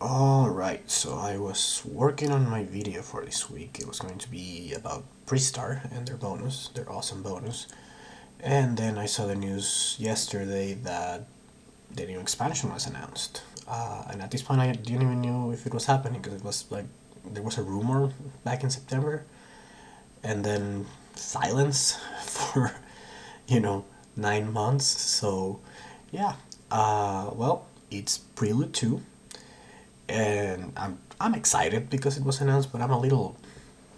Alright, so I was working on my video for this week. It was going to be about Pre-Star and their bonus, their awesome bonus. And then I saw the news yesterday that the new expansion was announced. And at this point I didn't even know if it was happening because it was like, there was a rumor back in September. And then silence for, you know, 9 months. So, yeah. Well, it's Prelude 2 and I'm excited because it was announced, but I'm a little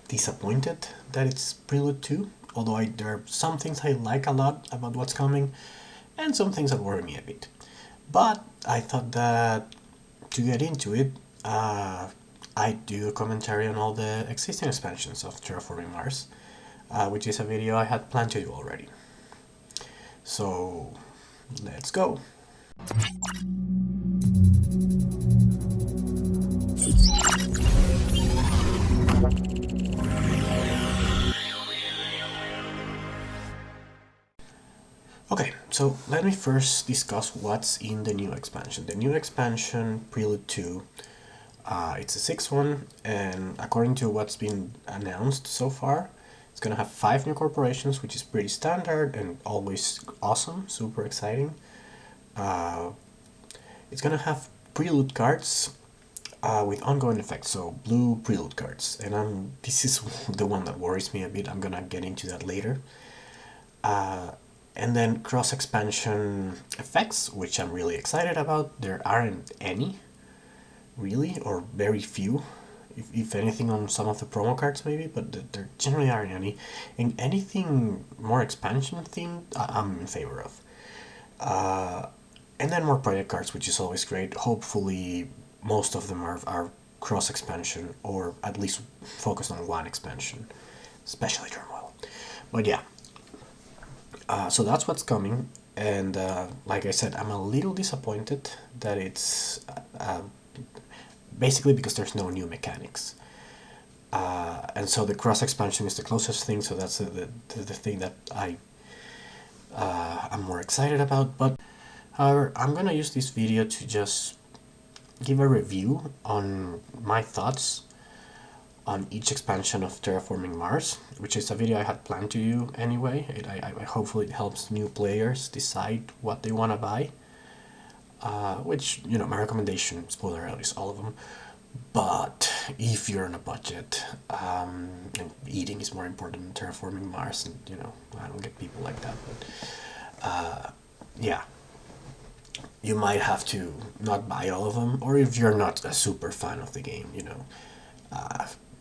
disappointed that it's Prelude 2. Although there are some things I like a lot about what's coming, and some things that worry me a bit. But I thought that to get into it, I'd do a commentary on all the existing expansions of Terraforming Mars, which is a video I had planned to do already. So let's go. Okay, so let me first discuss what's in the new expansion. The new expansion, Prelude 2, it's a sixth one, and according to what's been announced so far, it's gonna have 5 new corporations, which is pretty standard and always awesome, super exciting. It's gonna have Prelude cards with ongoing effects, so blue Prelude cards, and this is the one that worries me a bit. I'm gonna get into that later. And then cross expansion effects, which I'm really excited about. There aren't any, really, or very few, if anything, on some of the promo cards maybe, but there generally aren't any. And anything more expansion themed, I'm in favor of. And then more project cards, which is always great. Hopefully, most of them are cross expansion, or at least focused on one expansion, especially Turmoil. But yeah, so that's what's coming, and like I said, I'm a little disappointed that it's basically because there's no new mechanics. And so the cross expansion is the closest thing, so that's the thing that I'm more excited about. But however, I'm gonna use this video to just give a review on my thoughts on each expansion of Terraforming Mars, which is a video I had planned to do anyway. Hopefully it helps new players decide what they want to buy, which, you know, my recommendation, spoiler alert, is all of them. But if you're on a budget, and eating is more important than Terraforming Mars, and, you know, I don't get people like that, but yeah, you might have to not buy all of them, or if you're not a super fan of the game, you know,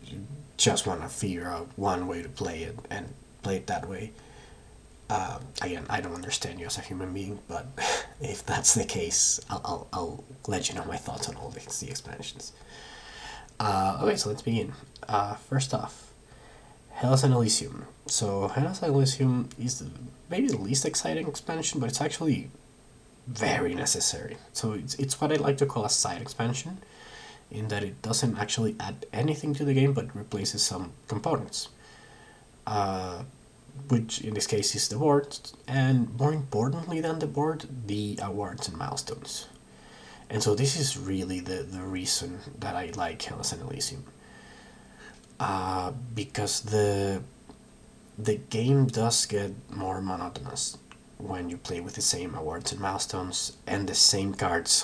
you just want to figure out one way to play it and play it that way. Again, I don't understand you as a human being, but if that's the case, I'll let you know my thoughts on all the expansions. Okay, so let's begin. First off, Hellas and Elysium. So Hellas and Elysium is maybe the least exciting expansion, but it's actually very necessary. So it's what I like to call a side expansion, in that it doesn't actually add anything to the game but replaces some components, which in this case is the board, and more importantly than the board, the awards and milestones. And so this is really the reason that I like Hellas and Elysium, because the game does get more monotonous when you play with the same awards and milestones, and the same cards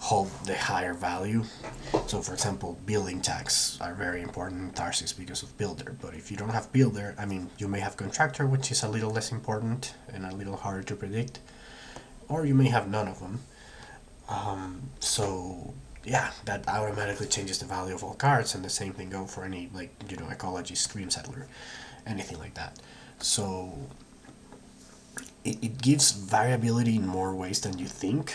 hold the higher value. So for example, building tags are very important in Tarsis because of Builder, but if you don't have Builder, I mean, you may have Contractor, which is a little less important and a little harder to predict, or you may have none of them. So yeah, that automatically changes the value of all cards, and the same thing go for any, like, you know, Ecology, Stream Settler, anything like that. So it gives variability in more ways than you think,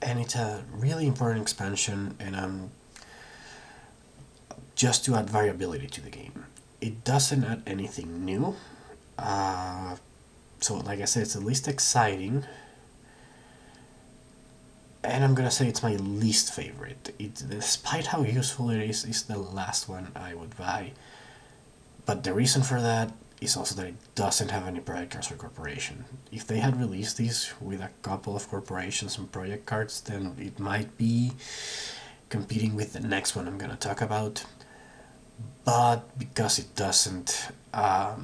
and it's a really important expansion, and just to add variability to the game. It doesn't add anything new, so like I said, it's the least exciting, and I'm gonna say it's my least favorite. Despite how useful it is the last one I would buy. But the reason for that is also that it doesn't have any project cards for corporation. If they had released these with a couple of corporations and project cards, then it might be competing with the next one I'm gonna talk about. But because it doesn't, yeah,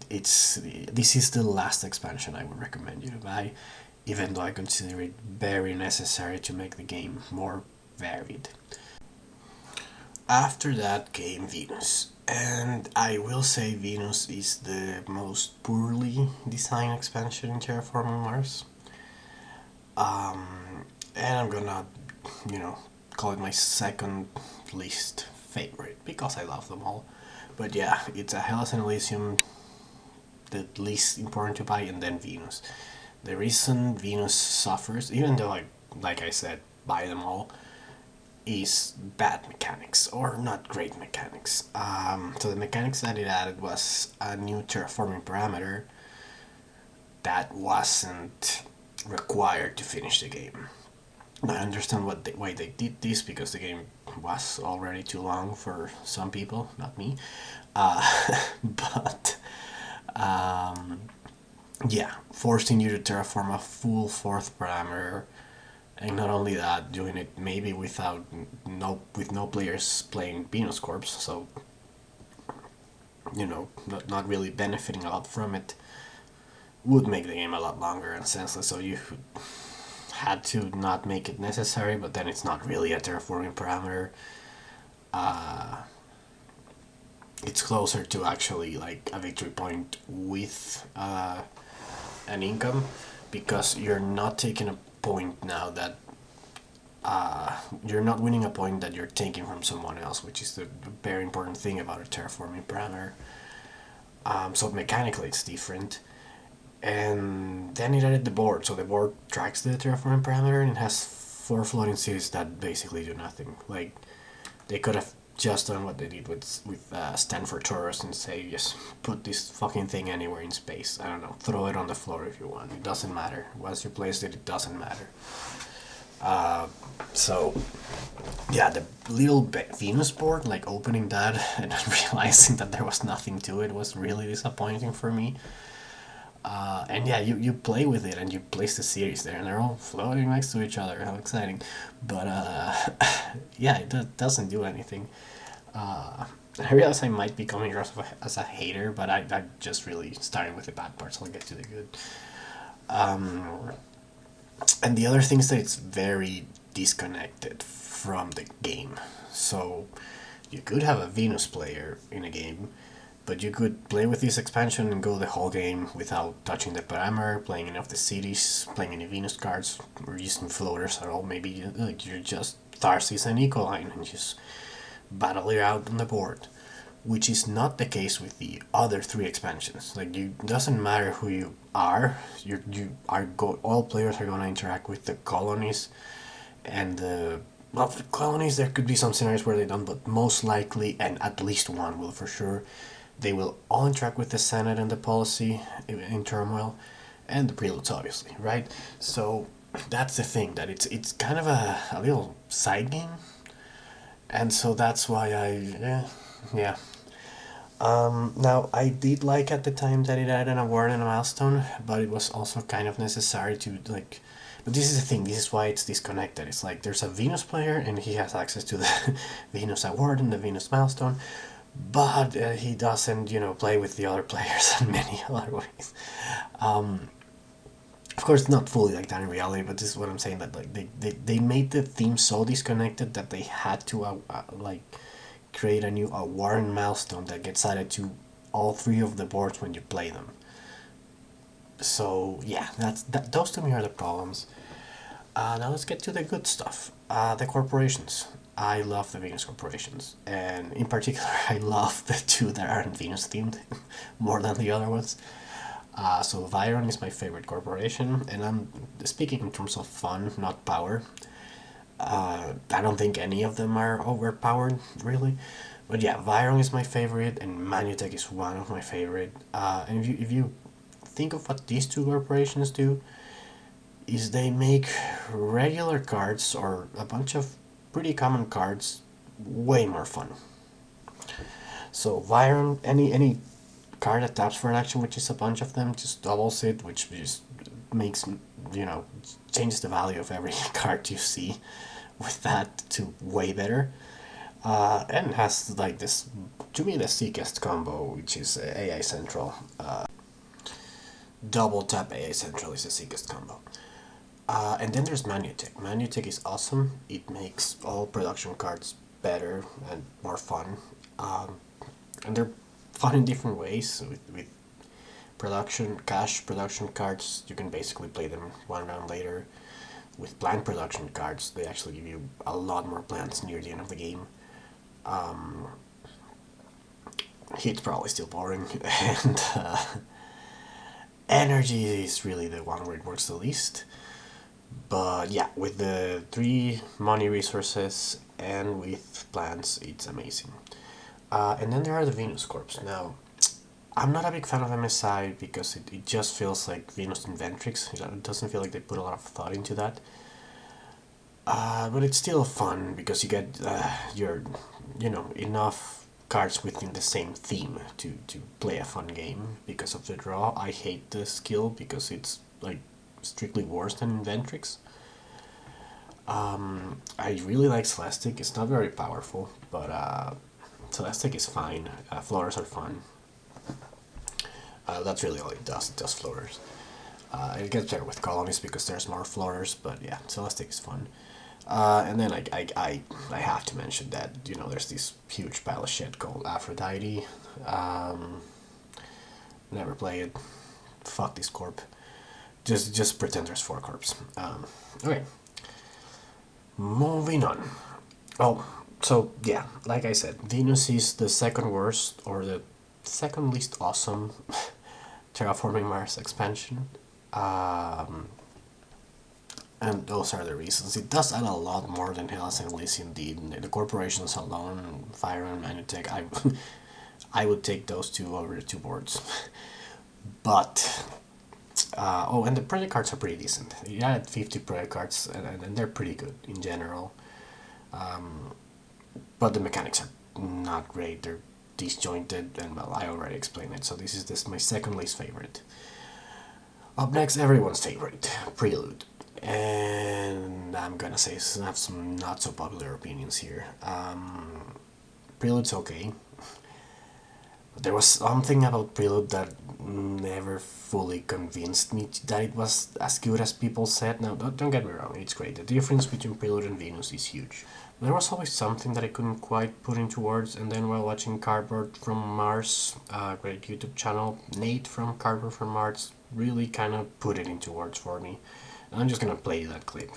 this is the last expansion I would recommend you to buy, even though I consider it very necessary to make the game more varied. After that came Venus, and I will say Venus is the most poorly designed expansion in Terraforming Mars. And I'm gonna, you know, call it my second least favorite because I love them all. But yeah, it's a Hellas and Elysium, the least important to buy, and then Venus. The reason Venus suffers, even though like I said, buy them all, is bad mechanics or not great mechanics. So the mechanics that it added was a new terraforming parameter that wasn't required to finish the game. I understand why they did this, because the game was already too long for some people, not me. But yeah, forcing you to terraform a full fourth parameter, and not only that, doing it maybe with no players playing Venus Corps, so not really benefiting a lot from it, would make the game a lot longer and senseless. So you had to not make it necessary, but then it's not really a terraforming parameter. It's closer to actually like a victory point with an income, because you're not taking a point now that you're not winning a point that you're taking from someone else, which is the very important thing about a terraforming parameter. So mechanically it's different. And then it added the board, so the board tracks the terraforming parameter, and it has 4 floating cities that basically do nothing. Like, they could have just done what they did with Stanford Torus and say, just put this fucking thing anywhere in space. I don't know, throw it on the floor if you want. It doesn't matter. Once you place it, it doesn't matter. So yeah, the little Venus board, like opening that and realizing that there was nothing to it, was really disappointing for me. And yeah, you play with it and you place the series there, and they're all floating next to each other. How exciting! But yeah, it doesn't do anything. I realize I might be coming across as a hater, but I'm just really starting with the bad parts. I'll get to the good. And the other thing is that it's very disconnected from the game. So you could have a Venus player in a game, but you could play with this expansion and go the whole game without touching the parameter, playing any of the cities, playing any Venus cards, or using floaters at all. Maybe like you're just Tharsis and Ecoline and just battle it out on the board, which is not the case with the other 3 expansions. Like, it doesn't matter who you are, all players are going to interact with the colonies, and the colonies, there could be some scenarios where they don't, but most likely, and at least one will for sure, they will all interact with the Senate and the policy in Turmoil, and the Preludes, obviously, right? So that's the thing, that it's kind of a little side game, and so that's why yeah. Now, I did like at the time that it added an award and a milestone, but it was also kind of necessary to, like... But this is the thing, this is why it's disconnected. It's like, there's a Venus player, and he has access to the Venus award and the Venus milestone, but he doesn't, play with the other players in many other ways. Of course, not fully like that in reality, but this is what I'm saying, that like they made the theme so disconnected that they had to like create a new award and milestone that gets added to all 3 of the boards when you play them. So yeah, those to me are the problems. Now let's get to the good stuff. The corporations. I love the Venus corporations, and in particular, I love the 2 that aren't Venus themed more than the other ones. So Viron is my favorite corporation, and I'm speaking in terms of fun, not power. I don't think any of them are overpowered, really. But yeah, Viron is my favorite, and Manutech is one of my favorite. And if you think of what these 2 corporations do, is they make regular cards, or a bunch of pretty common cards, way more fun. So Viron, any card that taps for an action, which is a bunch of them, just doubles it, which just makes, changes the value of every card you see with that to way better. And has like this, to me, the sickest combo, which is AI Central. Double tap AI Central is the sickest combo. And then there's Manutech. Manutech is awesome. It makes all production cards better and more fun. And they're fun in different ways. With cash production cards, you can basically play them one round later. With plant production cards, they actually give you a lot more plants near the end of the game. Hit's probably still boring, and energy is really the one where it works the least. But yeah, with the 3 money resources and with plants, it's amazing. And then there are the Venus Corps. Now, I'm not a big fan of MSI because it just feels like Venus Inventrix. It doesn't feel like they put a lot of thought into that. But it's still fun because you get enough cards within the same theme to play a fun game because of the draw. I hate the skill because it's like strictly worse than Inventrix. I really like Celestic. It's not very powerful, but Celestic is fine. Floaters are fun. That's really all it does. It does floaters. It gets better with Colonies because there's more floaters, but yeah, Celestic is fun. And then I have to mention that there's this huge pile of shit called Aphrodite. Never play it. Fuck this corp. Just pretend there's 4 corps. Okay. Moving on. Oh, so yeah, like I said, Venus is the second worst or the second least awesome Terraforming Mars expansion. And those are the reasons. It does add a lot more than Hellas and Elysium did. The corporations alone, Fire and Manutech, I would take those two over the 2 boards. But and the project cards are pretty decent. You add 50 project cards, and they're pretty good in general. But the mechanics are not great. They're disjointed, and well, I already explained it. So this is my second least favorite. Up next, everyone's favorite, Prelude. And I'm gonna say I have some not so popular opinions here. Prelude's okay. There was something about Prelude that never fully convinced me that it was as good as people said. Now, don't get me wrong, it's great. The difference between Prelude and Venus is huge. There was always something that I couldn't quite put into words, and then while watching Cardboard from Mars, a great YouTube channel, Nate from Cardboard from Mars really kind of put it into words for me. And I'm just gonna play that clip.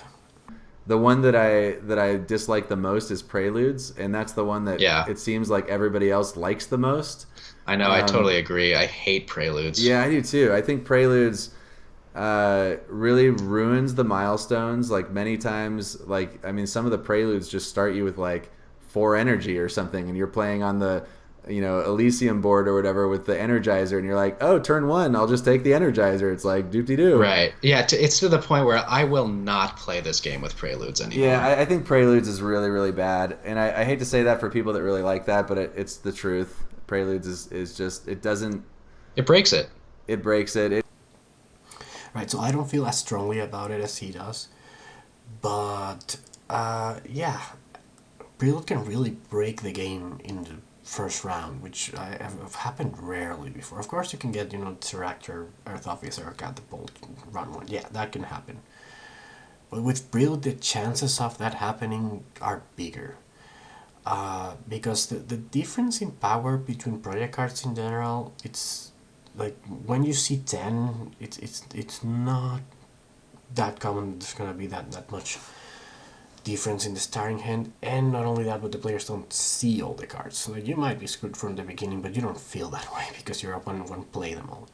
The one that I dislike the most is Preludes, and that's the one that Yeah, it seems like everybody else likes the most. I know. I totally agree. I hate Preludes. Yeah, I do too. I think Preludes really ruins the milestones. Like many times, like I mean, some of the Preludes just start you with like 4 energy or something, and you're playing on the Elysium board or whatever with the Energizer, and you're like, oh, turn 1, I'll just take the Energizer. It's like doop de doo. Right. Yeah, it's to the point where I will not play this game with Preludes Yeah, anymore. I think Preludes is really, really bad. And I hate to say that for people that really like that, but it's the truth. Preludes is just, it doesn't, It breaks it. it breaks it. Right, so I don't feel as strongly about it as he does. But, yeah, Prelude can really break the game in the first round, which have happened rarely before. Of course, you can get, Tesseract, Earth Officer, or Catapult, run 1. Yeah, that can happen. But with Prelude, the chances of that happening are bigger. Because the difference in power between project cards in general, it's like when you see 10, it's not that common. There's gonna be that much difference in the starting hand, and not only that, but the players don't see all the cards. So you might be screwed from the beginning, but you don't feel that way because your opponent won't play them all.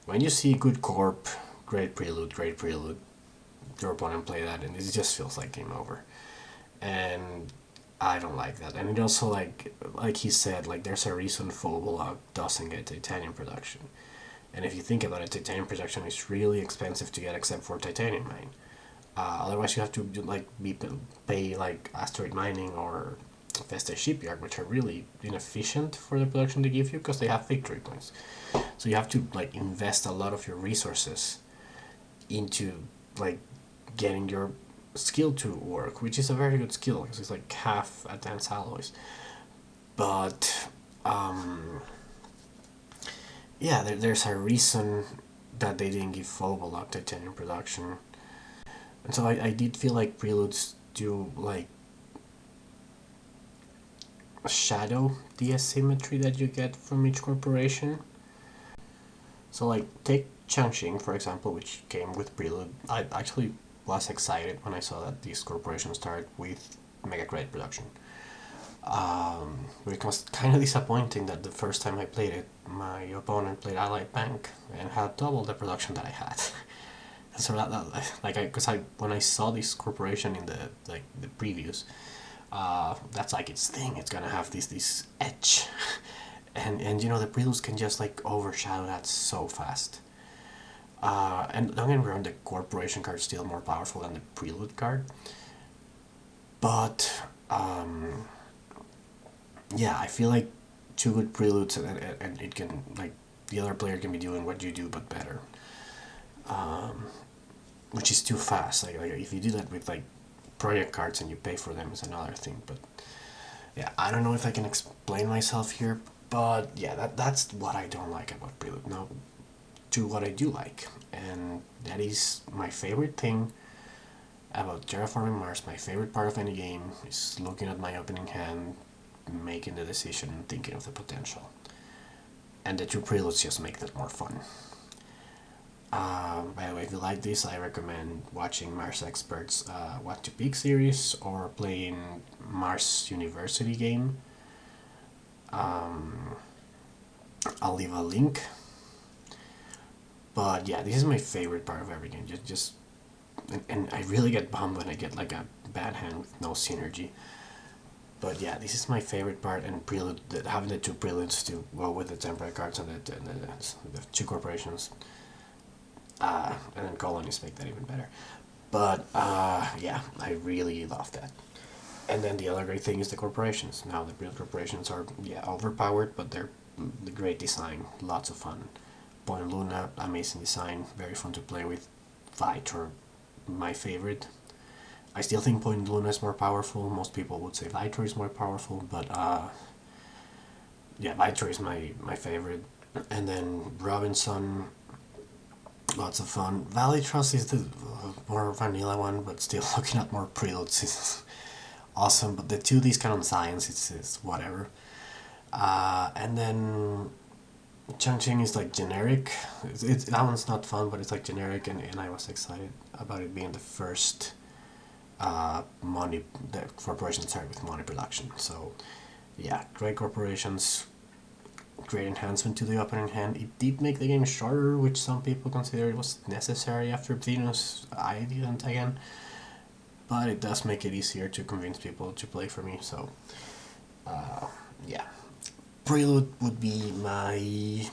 When you see good corp, great prelude, your opponent play that, and it just feels like game over. And I don't like that. And it also like he said, like there's a reason Phobos doesn't get titanium production. And if you think about it, titanium production is really expensive to get except for titanium mine. Otherwise, you have to pay like asteroid mining or Feste Shipyard, which are really inefficient for the production they give you because they have victory points. So you have to like invest a lot of your resources into like getting your skill to work, which is a very good skill because it's like half advanced alloys. But yeah, there's a reason that they didn't give Phobolock titanium production, and so I did feel like Preludes do like shadow the asymmetry that you get from each corporation. So like take Changqing for example, which came with Prelude. I actually was excited when I saw that these corporations started with mega credit production. It was kind of disappointing that the first time I played it, my opponent played Allied Bank and had double the production that I had. And so because when I saw this corporation in the previews, that's like its thing. It's gonna have this edge, and you know the preludes can just like overshadow that so fast. And don't get me wrong, the corporation card is still more powerful than the prelude card, but yeah, I feel like two good preludes and it can like the other player can be doing what you do but better, which is too fast. Like if you do that with like project cards and you pay for them is another thing. But yeah, I don't know if I can explain myself here, but yeah, that's what I don't like about Prelude. Now, to what I do like, and that is my favorite thing about Terraforming Mars. My favorite part of any game is looking at my opening hand, making the decision, and thinking of the potential. And the two preludes just make that more fun. By the way, if you like this, I recommend watching Mars Experts' What to Pick series or playing Mars University game. I'll leave a link. But yeah, this is my favorite part of every game. And I really get bummed when I get like a bad hand with no synergy. But yeah, this is my favorite part, and Prelude, having the two preludes to go with the temporary cards and the two corporations, and then Colonies make that even better. But yeah, I really love that. And then the other great thing is the corporations. Now the real corporations are overpowered, but they're the great design, lots of fun. Point Luna, amazing design, very fun to play with. Vitor, my favorite. I still think Point Luna is more powerful. Most people would say Vitor is more powerful, but yeah, Vitor is my favorite. And then Robinson, lots of fun. Valley Trust is the more vanilla one, but still looking at more preludes is awesome. But the 2D's Canon Science, it's whatever. And then Changqing is like generic. That one's not fun, but it's like generic, and I was excited about it being the first the corporation started with money production. So yeah, great corporations, great enhancement to the opening hand. It did make the game shorter, which some people consider it was necessary after Venus. I didn't again, but it does make it easier to convince people to play for me. So yeah, Prelude would be my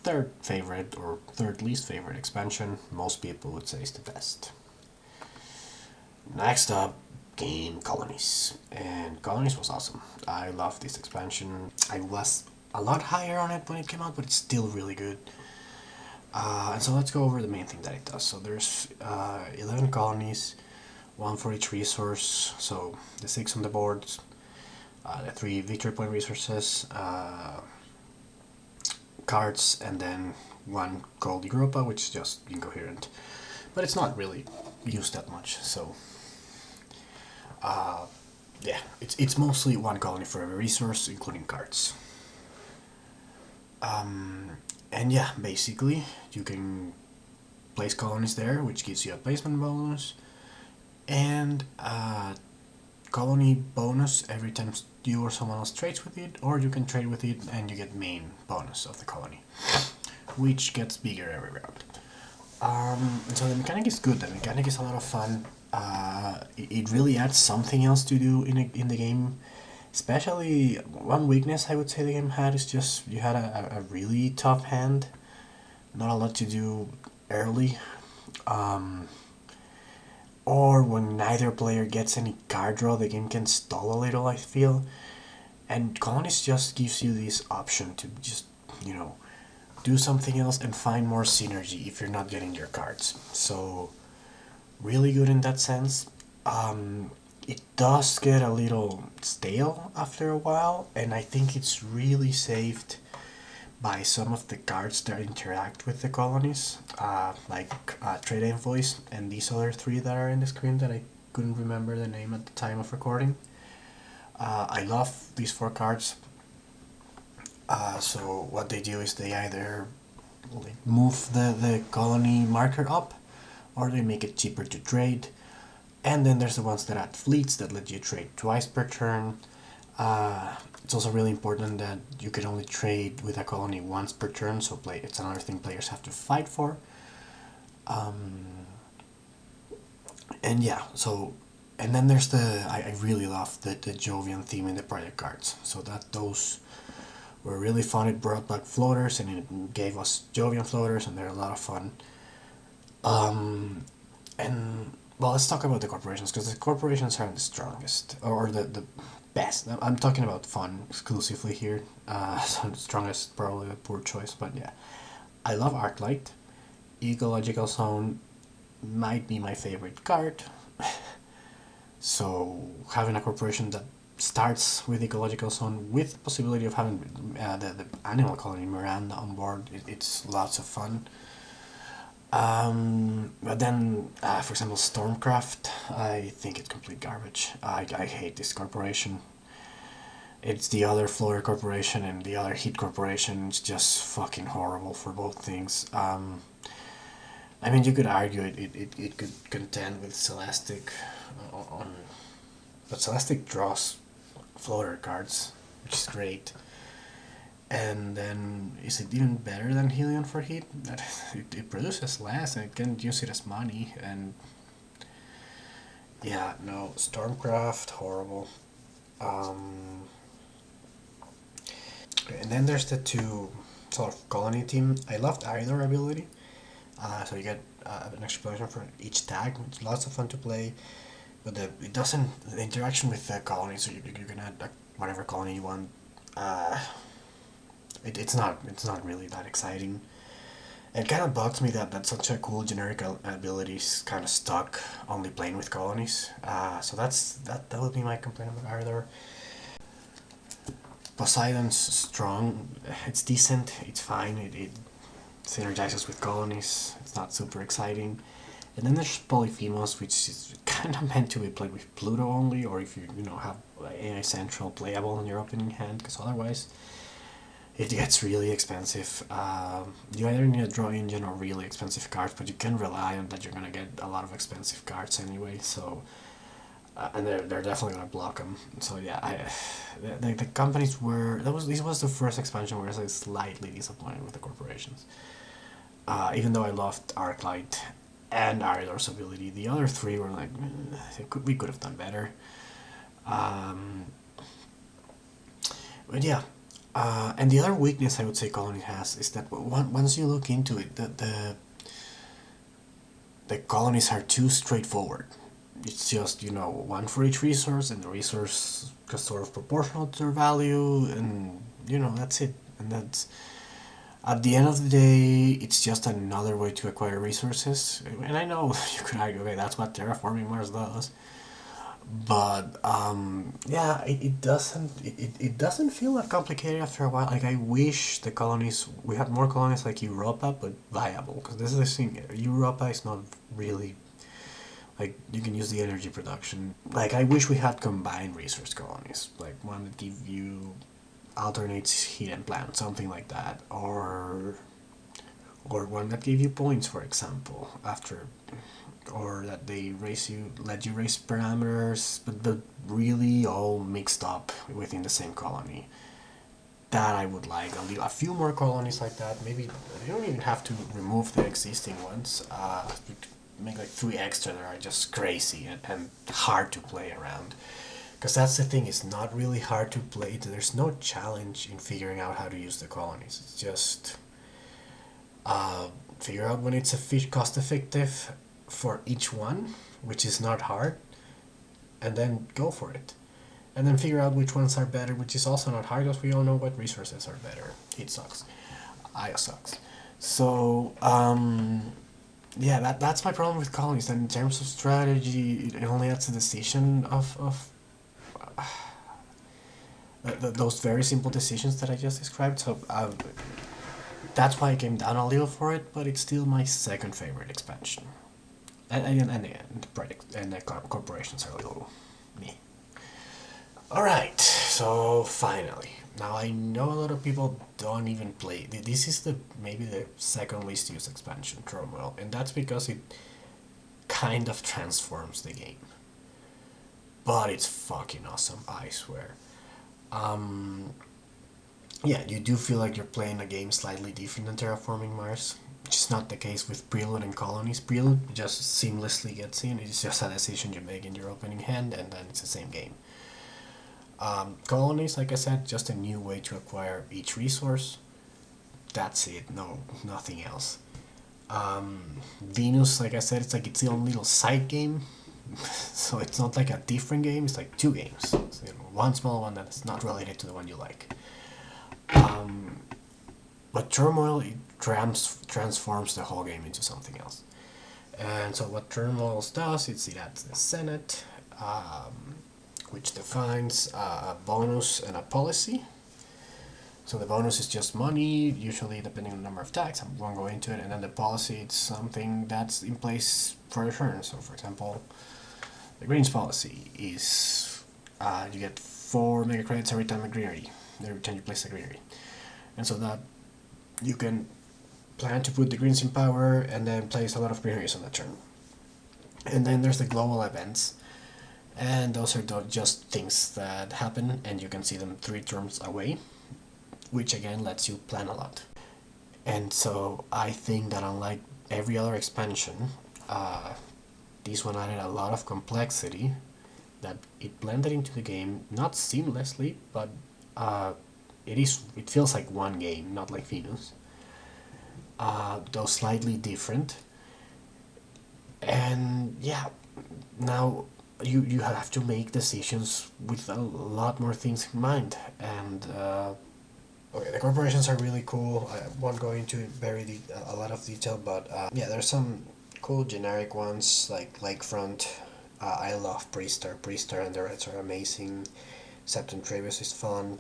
third favorite or third least favorite expansion. Most people would say it's the best. Next up, game Colonies. And Colonies was awesome. I love this expansion. I was a lot higher on it when it came out, but it's still really good. And so let's go over the main thing that it does. So there's 11 colonies, one for each resource. So the 6 on the board, the 3 victory point resources, cards, and then 1 gold Europa, which is just incoherent. But it's not really used that much, so yeah, it's mostly 1 colony for every resource, including cards. And yeah, basically you can place colonies there, which gives you a placement bonus, and colony bonus every time you or someone else trades with it, or you can trade with it and you get main bonus of the colony, which gets bigger every round. And so the mechanic is good. The mechanic is a lot of fun. It really adds something else to do in the game. Especially one weakness I would say the game had is just you had a really tough hand. Not a lot to do early. or when neither player gets any card draw, the game can stall a little, I feel. And Colonies just gives you this option to just, you know, do something else and find more synergy if you're not getting your cards. So, really good in that sense. It does get a little stale after a while, and I think it's really saved by some of the cards that interact with the colonies, like Trade Invoice and these other three that are in the screen that I couldn't remember the name at the time of recording. I love these four cards. So what they do is they either like move the colony marker up, or they make it cheaper to trade. And then there's the ones that add fleets that let you trade twice per turn. It's also really important that you can only trade with a colony once per turn, so it's another thing players have to fight for. And yeah, so and then there's I really love the Jovian theme in the project cards. So that those were really fun. It brought back floaters and it gave us Jovian floaters, and they're a lot of fun. And well, let's talk about the corporations, because the corporations are the strongest, or the best. I'm talking about fun exclusively here. So the strongest, probably a poor choice, but yeah. I love Arclight. Ecological Zone might be my favorite card. So having a corporation that starts with Ecological Zone with the possibility of having the animal colony Miranda on board, it's lots of fun. But then, for example, Stormcraft, I think it's complete garbage. I hate this corporation. It's the other Florida corporation and the other Heat corporation. It's just fucking horrible for both things. I mean, you could argue it could contend with Celestic on, but Celestic draws floater cards, which is great. And then, is it even better than Helion for Heat? It produces less and it can use it as money. And yeah, no, Stormcraft, horrible. And then there's the two sort of colony team. I loved either ability. So you get an explosion for each tag. It's lots of fun to play. But it doesn't, the interaction with the colony, so you can add whatever colony you want. It's not really that exciting. It kind of bugs me that such a cool generic ability is kind of stuck only playing with colonies. So that would be my complaint about Ardor. Poseidon's strong. It's decent. It's fine. It synergizes with colonies. It's not super exciting. And then there's Polyphemos, which is kind of meant to be played with Pluto only, or if you have a central playable in your opening hand, because otherwise it gets really expensive. You either need a draw engine or really expensive cards, but you can rely on that you're gonna get a lot of expensive cards anyway. So, and they're definitely gonna block them. So yeah, the companies were this was the first expansion where I was slightly disappointed with the corporations. Even though I loved Arclight and Aridor's ability, the other three were like, we could have done better. But yeah. And the other weakness I would say Colony has is that once you look into it, the colonies are too straightforward. It's just one for each resource, and the resource is sort of proportional to their value, and that's it. And that's at the end of the day, it's just another way to acquire resources. And I know you could argue, okay, that's what Terraforming Mars does. But yeah, it doesn't feel that complicated after a while. Like, I wish we had more colonies like Europa, but viable, because this is the thing. Europa is not really like you can use the energy production. Like, I wish we had combined resource colonies, like one that give you alternates heat and plant, something like that, or one that gave you points, for example, after, or that they let you raise parameters, but really all mixed up within the same colony. That I would like a few more colonies like that. Maybe you don't even have to remove the existing ones. You make like 3 extra that are just crazy and hard to play around. Because that's the thing, it's not really hard to play. There's no challenge in figuring out how to use the colonies. It's just figure out when it's cost effective, for each one, which is not hard, and then go for it. And then figure out which ones are better, which is also not hard because we all know what resources are better. Heat sucks. Io sucks. So, yeah, that's my problem with Colonies. And in terms of strategy, it only adds a decision of those very simple decisions that I just described. So that's why I came down a little for it, but it's still my second favorite expansion. And the corporations are a little me. Alright, so finally. Now I know a lot of people don't even play. This is maybe the second least used expansion, Turmoil, and that's because it kind of transforms the game. But it's fucking awesome, I swear. Yeah, you do feel like you're playing a game slightly different than Terraforming Mars, which is not the case with Prelude and Colonies. Prelude just seamlessly gets in. It's just a decision you make in your opening hand, and then it's the same game. Colonies, like I said, just a new way to acquire each resource. That's it. No, nothing else. Venus, like I said, it's like its own little side game. So it's not like a different game. It's like two games. So, one small one that's not related to the one you like. But Turmoil, it transforms the whole game into something else. And so what Turmoil does, it adds the Senate, which defines a bonus and a policy. So the bonus is just money, usually depending on the number of tags. I won't go into it. And then the policy, it's something that's in place for a turn. So for example, the Greens policy is you get 4 mega credits every time every time you place a greenery. And so that you can plan to put the Greens in power and then place a lot of greeneries on the turn. And then there's the global events. And those are just things that happen, and you can see them 3 turns away, which again lets you plan a lot. And so I think that unlike every other expansion, this one added a lot of complexity, that it blended into the game, not seamlessly, but it feels like one game, not like Venus, though slightly different. And yeah, now you have to make decisions with a lot more things in mind. And okay, the corporations are really cool. I won't go into a lot of detail, but yeah, there's some cool generic ones like Lakefront. I love Priestar and the Reds are amazing. Septon Travis is fun.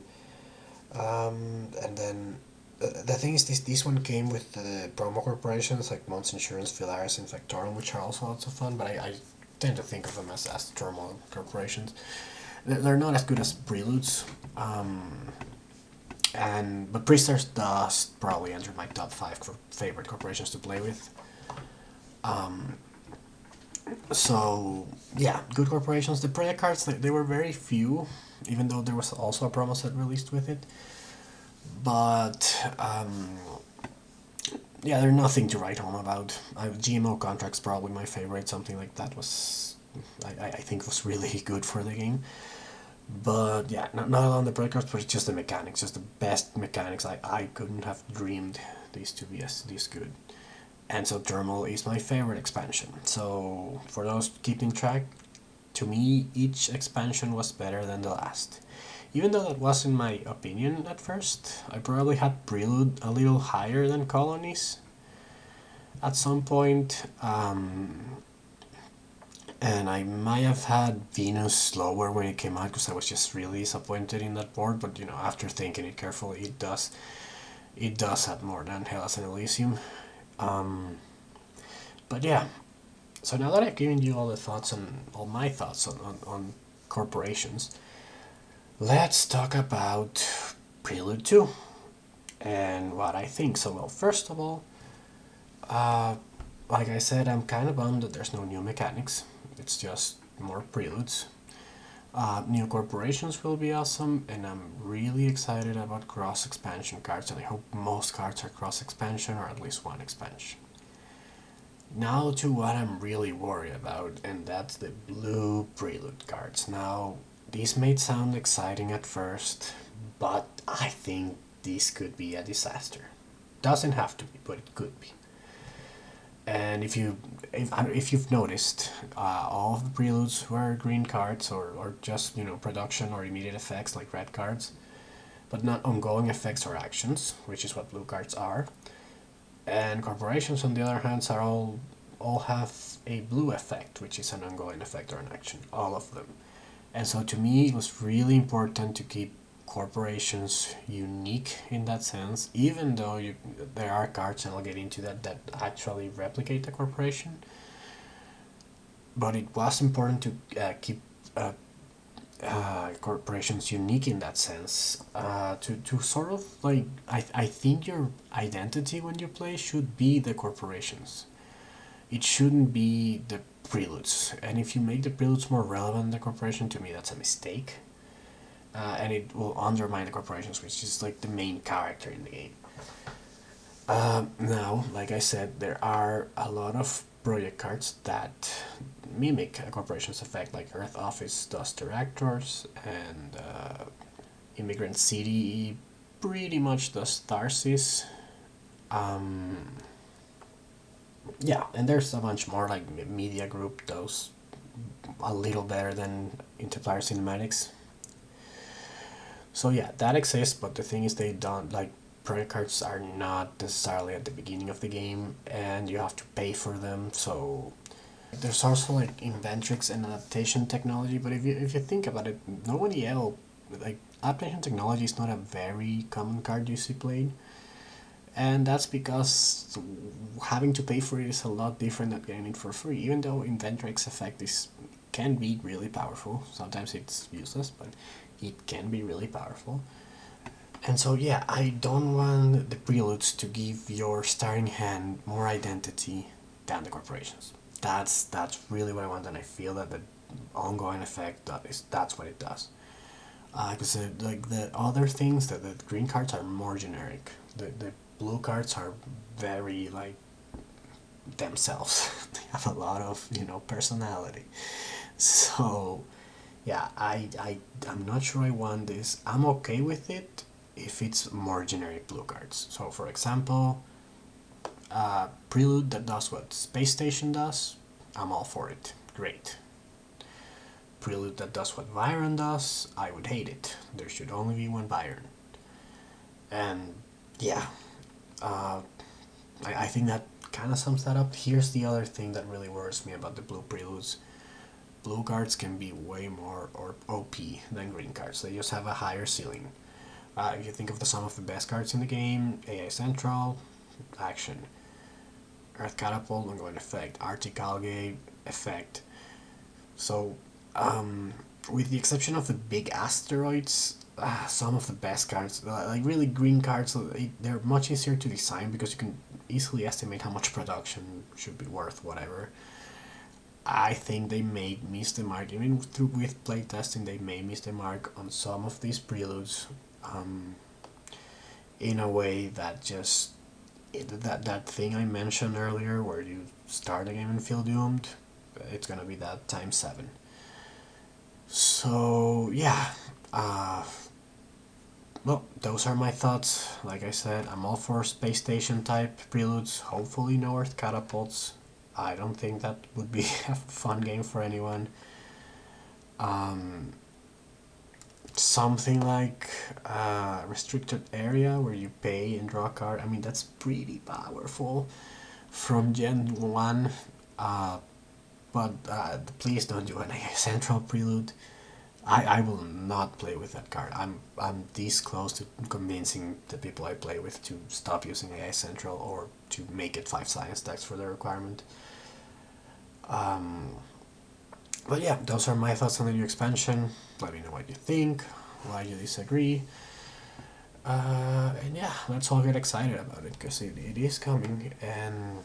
And then the thing is, this one came with the promo corporations like Mons Insurance, Philaris, and Factorum, which are also lots of fun, but I tend to think of them as Turmoil corporations. They're not as good as Preludes, but Priesters does probably enter my top 5 favorite corporations to play with. So yeah, good corporations. The project cards, they were very few, even though there was also a promo set released with it. But yeah, they're nothing to write home about. GMO contracts probably my favorite. Something like that was, I think, was really good for the game. But yeah, not on the project cards, but it's just the mechanics, just the best mechanics. I couldn't have dreamed these to be this good. And so Turmoil is my favorite expansion. So for those keeping track, to me, each expansion was better than the last. Even though that wasn't my opinion at first, I probably had Prelude a little higher than Colonies at some point. And I might have had Venus lower when it came out because I was just really disappointed in that board. But after thinking it carefully, it does have more than Hellas and Elysium. But yeah, so now that I've given you all my thoughts on corporations, let's talk about Prelude 2 and what I think. So, well, first of all, like I said, I'm kind of bummed that there's no new mechanics. It's just more Preludes. New corporations will be awesome, and I'm really excited about cross-expansion cards, and I hope most cards are cross-expansion or at least one expansion. Now to what I'm really worried about, and that's the blue Prelude cards. Now, these may sound exciting at first, but I think this could be a disaster. Doesn't have to be, but it could be. And if you've noticed, all of the preludes were green cards, or just, production or immediate effects like red cards, but not ongoing effects or actions, which is what blue cards are. And corporations, on the other hand, are all have a blue effect, which is an ongoing effect or an action, all of them. And so to me, it was really important to keep corporations unique in that sense, even though there are cards, and I'll get into that actually replicate the corporation. But it was important to keep corporations unique in that sense, to sort of like, I think your identity when you play should be the corporations. It shouldn't be the preludes. And if you make the preludes more relevant than the corporation, to me that's a mistake. And it will undermine the corporations, which is like the main character in the game. Now, like I said, there are a lot of project cards that mimic a corporation's effect, like Earth Office does Directors, and Immigrant City pretty much does Tharsis. Yeah, and there's a bunch more, like Media Group does a little better than Interplayer Cinematics. So yeah, that exists, but the thing is, they don't, like, project cards are not necessarily at the beginning of the game, and you have to pay for them. So there's also like inventrix and adaptation technology, but if you think about it, nobody else, like, adaptation technology is not a very common card you see played. And that's because having to pay for it is a lot different than getting it for free. Even though Inventrix effect can be really powerful, sometimes it's useless, but it can be really powerful. And so yeah, I don't want the preludes to give your starting hand more identity than the corporations. That's really what I want, and I feel that the ongoing effect, that's what it does. Because like the other things, that the green cards are more generic. The blue cards are very like themselves. They have a lot of personality. So yeah, I'm not sure I want this. I'm okay with it if it's more generic blue cards. So for example, Prelude that does what Space Station does, I'm all for it. Great. Prelude that does what Byron does, I would hate it. There should only be one Byron. And yeah, I think that kind of sums that up. Here's the other thing that really worries me about the blue preludes. Blue cards can be way more or OP than green cards. They just have a higher ceiling. If you think of some of the best cards in the game, AI Central, action. Earth Catapult, ongoing effect. Arctic Algae, effect. So, with the exception of the big asteroids, some of the best cards, like really green cards, they're much easier to design because you can easily estimate how much production should be worth, whatever. I think they may miss the mark, even with playtesting, they may miss the mark on some of these preludes, in a way that just, that thing I mentioned earlier, where you start a game and feel doomed, it's gonna be that times 7. So yeah, well, those are my thoughts. Like I said, I'm all for space station type preludes. Hopefully no Earth catapults. I don't think that would be a fun game for anyone. Something like restricted area where you pay and draw a card. I mean, that's pretty powerful from Gen 1. But please don't do an AI Central prelude. I will not play with that card. I'm this close to convincing the people I play with to stop using AI Central, or to make it 5 science decks for the requirement. But yeah, those are my thoughts on the new expansion. Let me know what you think, why you disagree. And yeah, let's all get excited about it, because it is coming, and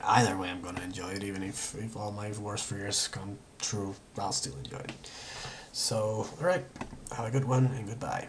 either way I'm gonna enjoy it. Even if all my worst fears come true, I'll still enjoy it. So, alright, have a good one, and goodbye.